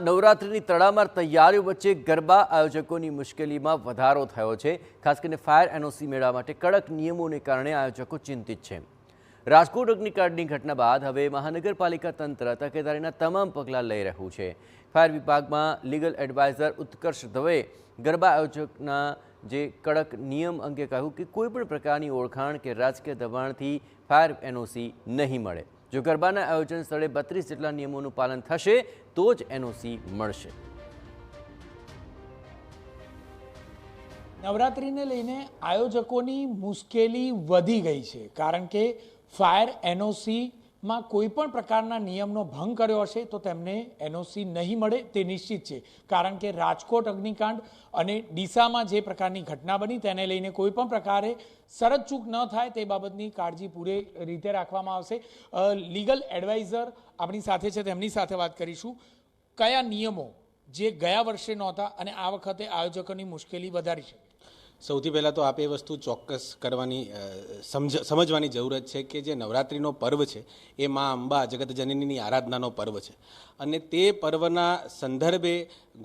નવરાત્રિની તડામાર તૈયારીઓ વચ્ચે ગરબા આયોજકોની મુશ્કેલીમાં વધારો થયો છે। ખાસ કરીને ફાયર એનઓસી મેળવવા માટે કડક નિયમોને કારણે આયોજકો ચિંતિત છે। રાજકોટ અગ્નિકાંડની ઘટના બાદ હવે મહાનગરપાલિકા તંત્ર તકેદારીના તમામ પગલાં લઈ રહ્યું છે। ફાયર વિભાગમાં લીગલ એડવાઇઝર ઉત્કર્ષ દવેએ ગરબા આયોજકના જે કડક નિયમ અંગે કહ્યું કે કોઈપણ પ્રકારની ઓળખાણ કે રાજકીય દબાણથી ફાયર એનઓસી નહીં મળે। જો ગરબાના આયોજન સ્થળે 32 જેટલા નિયમોનું પાલન થશે તો જ એનઓસી મળશે। નવરાત્રિને લઈને આયોજકોની મુશ્કેલી વધી ગઈ છે, કારણ કે ફાયર એનઓસીમાં કોઈ પણ પ્રકારના નિયમનો ભંગ કર્યો હશે તો તેમને એનઓસી નહીં મળે તે નિશ્ચિત છે। કારણ કે રાજકોટ અગ્નિકાંડ અને ડીસામાં જે પ્રકારની ઘટના બની તેને લઈને કોઈ પણ પ્રકારે શરત ચૂક ન થાય તે બાબતની કાળજી પૂરી રીતે રાખવામાં આવશે। લીગલ એડવાઇઝર આપણી સાથે છે, તેમની સાથે વાત કરીશું। કયા નિયમો જે ગયા વર્ષે નહોતા અને આ વખતે આયોજકોની મુશ્કેલી વધારી છે? સૌથી પહેલાં તો આપણે એ વસ્તુ ચોક્કસ કરવાની સમજવાની જરૂરત છે કે જે નવરાત્રિનો પર્વ છે એ મા અંબા જગતજનનીની આરાધનાનો પર્વ છે અને તે પર્વના સંદર્ભે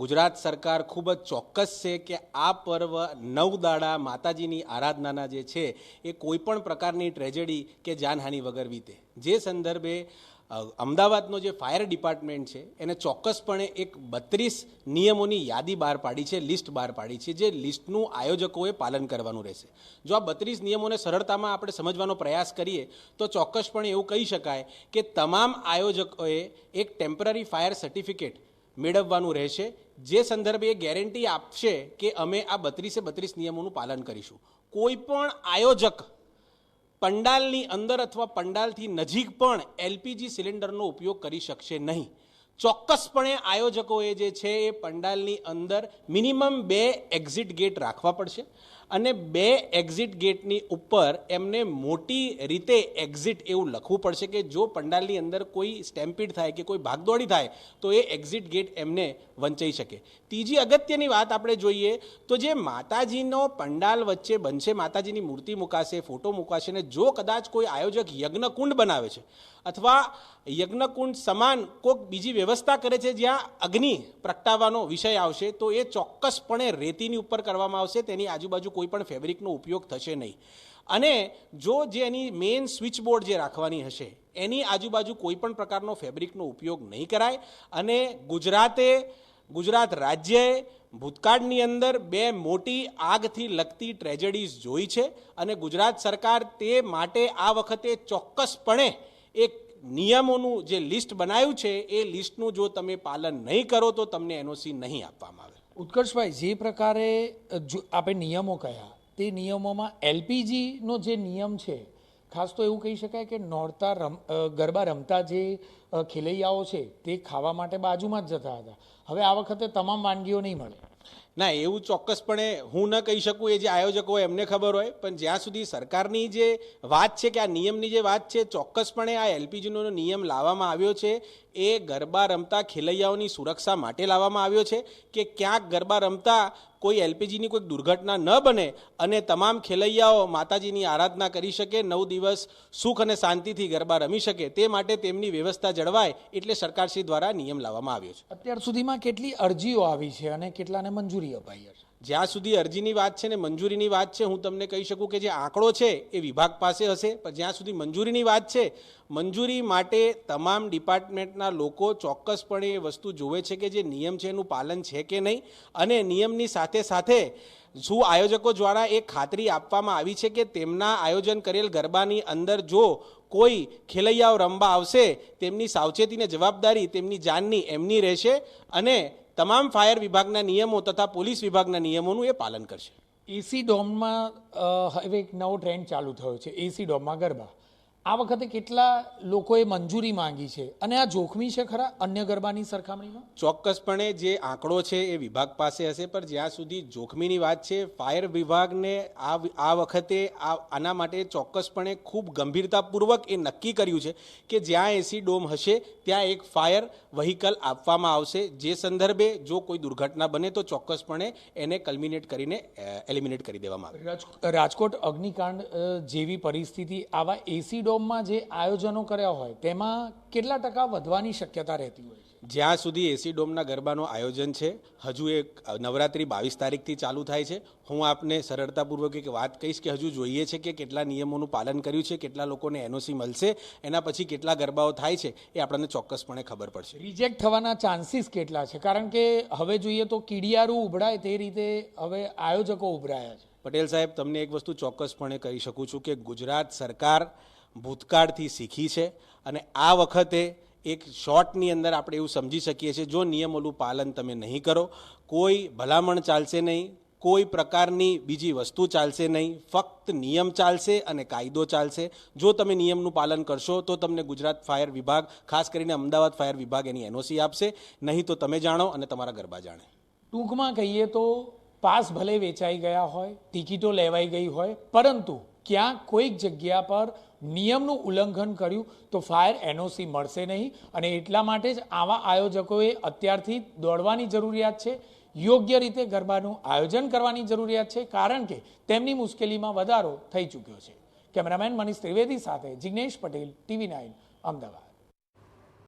ગુજરાત સરકાર ખૂબ જ ચોક્કસ છે કે આ પર્વ 9 દાડા માતાજીની આરાધનાના જે છે એ કોઈપણ પ્રકારની ટ્રેજેડી કે જાનહાનિ વગર વીતે। જે સંદર્ભે અમદાવાદનો જે ફાયર ડિપાર્ટમેન્ટ છે એને ચોક્કસપણે એક 32 નિયમોની યાદી બહાર પાડી છે, લિસ્ટ બહાર પાડી છે, જે લિસ્ટનું આયોજકોએ પાલન કરવાનું રહેશે। જો આ 32 નિયમોને સરળતામાં આપણે સમજવાનો પ્રયાસ કરીએ તો ચોક્કસપણે એવું કહી શકાય કે તમામ આયોજકોએ એક ટેમ્પરરી ફાયર સર્ટિફિકેટ મેળવવાનું રહેશે, જે સંદર્ભે એ ગેરંટી આપશે કે અમે આ 32 નિયમોનું પાલન કરીશું। કોઈ પણ આયોજક પંડાલની અંદર અથવા પંડાલથી નજીક પણ એલપીજી સિલિન્ડરનો ઉપયોગ કરી શકશે નહીં। ચોક્કસપણે આયોજકોએ જે છે એ પંડાલની અંદર મિનિમમ 2 એક્ઝિટ ગેટ રાખવા પડશે અને 2 એક્ઝિટ ગેટની ઉપર એમને મોટી રીતે એક્ઝિટ એવું લખવું પડશે કે જો પંડાલની અંદર કોઈ સ્ટેમ્પીડ થાય કે કોઈ ભાગદોડી થાય તો એ એક્ઝિટ ગેટ એમને વંચાઈ શકે। ત્રીજી અગત્યની વાત આપણે જોઈએ તો જે માતાજીનો પંડાલ વચ્ચે બનશે, માતાજીની મૂર્તિ મુકાશે, ફોટો મુકાશે ને જો કદાચ કોઈ આયોજક યજ્ઞકુંડ બનાવે છે અથવા યજ્ઞકુંડ સમાન કોઈક બીજી વ્યવસ્થા કરે છે જ્યાં અગ્નિ પ્રગટાવવાનો વિષય આવશે તો એ ચોક્કસપણે રેતીની ઉપર કરવામાં આવશે, તેની આજુબાજુ કોઈ પણ ફેબ્રિકનો ઉપયોગ થશે નહીં। અને જો જે એની મેઇન સ્વિચ બોર્ડ જે રાખવાની હશે એની આજુબાજુ કોઈ પણ પ્રકારનો ફેબ્રિકનો ઉપયોગ નહીં કરાય। અને ગુજરાત રાજ્યએ ભૂતકાળની અંદર 2 મોટી આગથી લગતી ટ્રેજેડીઝ જોઈ છે અને ગુજરાત સરકાર તે માટે આ વખતે ચોક્કસપણે એક નિયમોનું જે લિસ્ટ બનાવ્યું છે એ લિસ્ટનું જો તમે પાલન નહીં કરો તો તમને એનઓસી નહીં આપવામાં આવે। ઉત્કર્ષભાઈ, જે પ્રકારે આપણે નિયમો કયા, તે નિયમોમાં એલપીજીનો જે નિયમ છે, ખાસ તો એવું કહી શકાય કે નોરતા ગરબા રમતા જે ખેલૈયાઓ છે તે ખાવા માટે બાજુમાં જ જતા હતા, હવે આ વખતે તમામ વાનગીઓ નહીં મળે। ના, એવું ચોક્કસપણે હું ન કહી શકું, એ જે આયોજકો હોય એમને ખબર હોય, પણ જ્યાં સુધી સરકારની જે વાત છે કે આ નિયમની જે વાત છે, ચોક્કસપણે આ એલપીજીનો નિયમ લાવવામાં આવ્યો છે એ ગરબા રમતા ખેલૈયાઓની સુરક્ષા માટે લાવવામાં આવ્યો છે કે ક્યાંક ગરબા રમતા કોઈ એલપીજીની કોઈ દુર્ઘટના ન બને અને તમામ ખેલૈયાઓ માતાજીની આરાધના કરી શકે, 9 દિવસ સુખ અને શાંતિથી ગરબા રમી શકે, તે માટે તેમની વ્યવસ્થા જળવાય એટલે સરકારશ્રી દ્વારા નિયમ લાવવામાં આવ્યો છે। અત્યાર સુધીમાં કેટલી અરજીઓ આવી છે અને કેટલાને મંજૂરી અપાઈ છે? જ્યાં સુધી અરજીની વાત છે ને મંજૂરીની વાત છે, હું તમને કહી શકું કે જે આંકડો છે એ વિભાગ પાસે હશે, પણ જ્યાં સુધી મંજૂરીની વાત છે, મંજૂરી માટે તમામ ડિપાર્ટમેન્ટના લોકો ચોક્કસપણે એ વસ્તુ જોવે છે કે જે નિયમ છે એનું પાલન છે કે નહીં, અને નિયમની સાથે સાથે શું આયોજકો દ્વારા એક ખાતરી આપવામાં આવી છે કે તેમના આયોજન કરેલ ગરબાની અંદર જો કોઈ ખેલૈયાઓ રમવા આવશે તેમની સાવચેતીને જવાબદારી તેમની જાનની એમની રહેશે અને તમામ ફાયર વિભાગના નિયમો તથા પોલીસ વિભાગના નિયમોનું એ પાલન કરશે। એસી ડોમમાં હવે એક નવો ટ્રેન્ડ ચાલુ થયો છે, એસી ડોમમાં ગરબા। આ વખતે કેટલા લોકોએ મંજૂરી માંગી છે અને આ જોખમી છે ખરા અન્ય ગરબાની સરખામણીમાં? ચોક્કસપણે જે આંકડો છે એ વિભાગ પાસે હશે, પણ જ્યાં સુધી જોખમીની વાત છે, ફાયર વિભાગને આ વખતે આના માટે ચોક્કસપણે ખૂબ ગંભીરતાપૂર્વક એ નક્કી કર્યું છે કે જ્યાં એસી ડોમ હશે ત્યાં એક ફાયર વ્હીકલ આપવામાં આવશે, જે સંદર્ભે જો કોઈ દુર્ઘટના બને તો ચોક્કસપણે એને કલ્મિનેટ કરીને એલિમિનેટ કરી દેવામાં આવે। રાજકોટ અગ્નિકાંડ જેવી પરિસ્થિતિ આવા એસી ડોમમાં જે આયોજનો કર્યા હોય તેમાં કેટલા ટકા વધવાની શક્યતા રહેતી હોય છે? જ્યાં સુધી એસી ડોમના ગરબાનું આયોજન છે, હજુ એક નવરાત્રિ 22 તારીખથી ચાલુ થાય છે. હું આપને સરળતાપૂર્વક એક વાત કહીશ કે હજુ જોઈએ છે કે કેટલા નિયમોનું પાલન કર્યું છે, કેટલા લોકોને એનઓસી મળશે, એના પછી કેટલા ગરબાઓ થાય છે એ આપણને ચોક્કસપણે ખબર પડશે. રિજેક્ટ થવાના ચાન્સીસ કેટલા છે? કારણ કે હવે જોઈએ તો કીડિયારું ઉભરાય તે રીતે હવે આયોજકો ઉભરાયા છે. પટેલ સાહેબ, તમને એક વસ્તુ ચોક્કસપણે કહી શકું છું કે ગુજરાત સરકાર ભૂતકાળથી શીખી છે અને આ વખતે એક શોર્ટની અંદર આપણે એવું સમજી શકીએ છીએ, જો નિયમોનું પાલન તમે નહીં કરો, કોઈ ભલામણ ચાલશે નહીં, કોઈ પ્રકારની બીજી વસ્તુ ચાલશે નહીં, ફક્ત નિયમ ચાલશે અને કાયદો ચાલશે. જો તમે નિયમનું પાલન કરશો તો તમને ગુજરાત ફાયર વિભાગ, ખાસ કરીને અમદાવાદ ફાયર વિભાગ એની એનઓસી આપશે, નહીં તો તમે જાણો અને તમારા ગરબા જાણે. ટૂંકમાં કહીએ તો પાસ ભલે વેચાઈ ગયા હોય, ટિકિટો લેવાઈ ગઈ હોય, પરંતુ ક્યાંક કોઈક જગ્યા પર નિયમનું ઉલ્લંઘન કર્યું તો ફાયર એનઓસી મળશે નહીં. અને એટલા માટે જ આવા આયોજકોએ અત્યારથી દોડવાની જરૂરિયાત છે, યોગ્ય રીતે ગરબાનું આયોજન કરવાની જરૂરિયાત છે, કારણ કે તેમની મુશ્કેલીમાં વધારો થઈ ચૂક્યો છે. કેમેરામેન મનીષ ત્રિવેદી સાથે જિગ્નેશ પટેલ, TV9 અમદાવાદ.